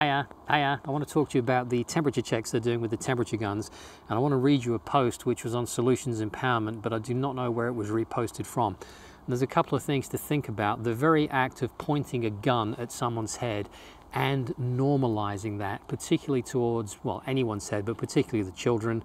Hiya, I want to talk to you about the temperature checks they're doing with the temperature guns, and I want to read you a post which was on Solutions Empowerment, but I do not know where it was reposted from. And there's a couple of things to think about. The very act of pointing a gun at someone's head and normalizing that, particularly towards, well, anyone's head, but particularly the children,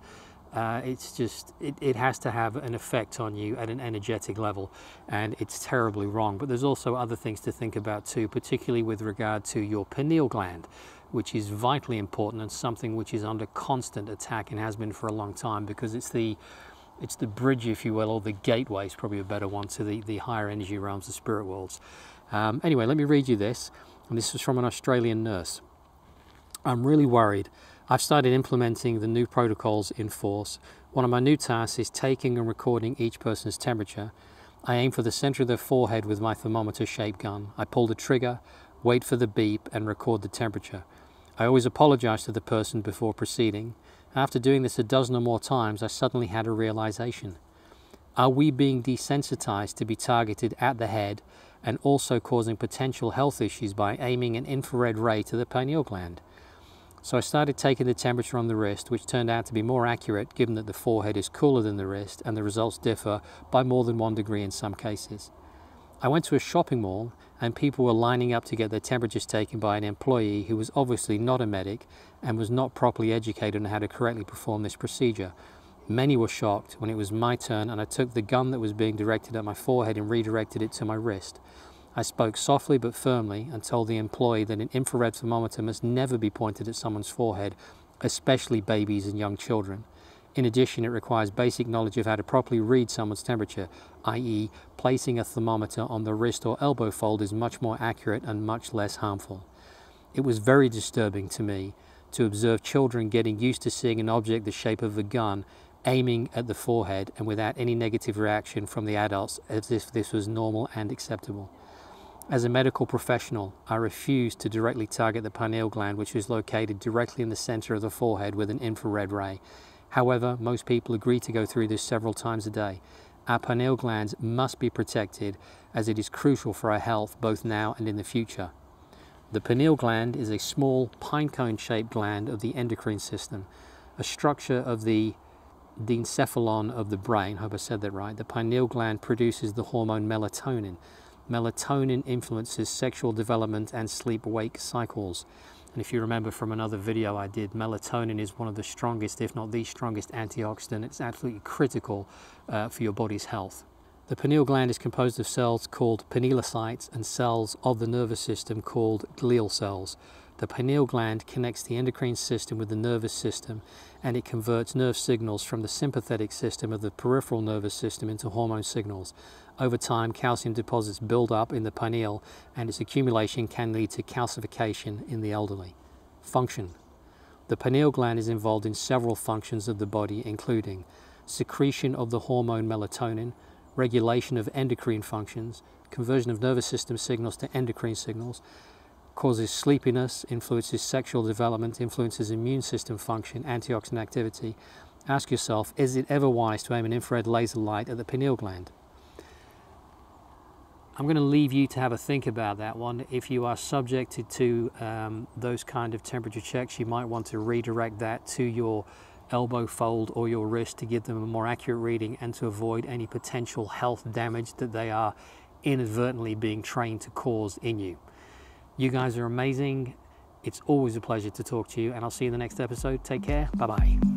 it has to have an effect on you at an energetic level, and it's terribly wrong. But there's also other things to think about too, particularly with regard to your pineal gland, which is vitally important and something which is under constant attack and has been for a long time, because it's the bridge, if you will, or the gateway is probably a better one, to the higher energy realms, the spirit worlds. Anyway, let me read you this, and this is from an Australian nurse. I'm really worried. I've started implementing the new protocols in force. One of my new tasks is taking and recording each person's temperature. I aim for the center of their forehead with my thermometer-shaped gun. I pull the trigger, wait for the beep, and record the temperature. I always apologize to the person before proceeding. After doing this a dozen or more times, I suddenly had a realization. Are we being desensitized to be targeted at the head and also causing potential health issues by aiming an infrared ray to the pineal gland? So I started taking the temperature on the wrist, which turned out to be more accurate given that the forehead is cooler than the wrist and the results differ by more than 1 degree in some cases. I went to a shopping mall and people were lining up to get their temperatures taken by an employee who was obviously not a medic and was not properly educated on how to correctly perform this procedure. Many were shocked when it was my turn and I took the gun that was being directed at my forehead and redirected it to my wrist. I spoke softly but firmly and told the employee that an infrared thermometer must never be pointed at someone's forehead, especially babies and young children. In addition, it requires basic knowledge of how to properly read someone's temperature, i.e. placing a thermometer on the wrist or elbow fold is much more accurate and much less harmful. It was very disturbing to me to observe children getting used to seeing an object the shape of a gun aiming at the forehead and without any negative reaction from the adults as if this was normal and acceptable. As a medical professional, I refused to directly target the pineal gland, which is located directly in the center of the forehead with an infrared ray. However, most people agree to go through this several times a day. Our pineal glands must be protected as it is crucial for our health both now and in the future. The pineal gland is a small pinecone-shaped gland of the endocrine system, a structure of the diencephalon of the brain. I hope I said that right. The pineal gland produces the hormone melatonin. Melatonin influences sexual development and sleep-wake cycles. And if you remember from another video I did, melatonin is one of the strongest, if not the strongest antioxidant. It's absolutely critical for your body's health. The pineal gland is composed of cells called pinealocytes and cells of the nervous system called glial cells. The pineal gland connects the endocrine system with the nervous system, and it converts nerve signals from the sympathetic system of the peripheral nervous system into hormone signals. Over time, calcium deposits build up in the pineal, and its accumulation can lead to calcification in the elderly. Function. The pineal gland is involved in several functions of the body, including secretion of the hormone melatonin, regulation of endocrine functions, conversion of nervous system signals to endocrine signals, causes sleepiness, influences sexual development, influences immune system function, antioxidant activity. Ask yourself, is it ever wise to aim an infrared laser light at the pineal gland? I'm going to leave you to have a think about that one. If you are subjected to those kind of temperature checks, you might want to redirect that to your elbow fold or your wrist to give them a more accurate reading and to avoid any potential health damage that they are inadvertently being trained to cause in you. You guys are amazing. It's always a pleasure to talk to you, and I'll see you in the next episode. Take care. Bye-bye.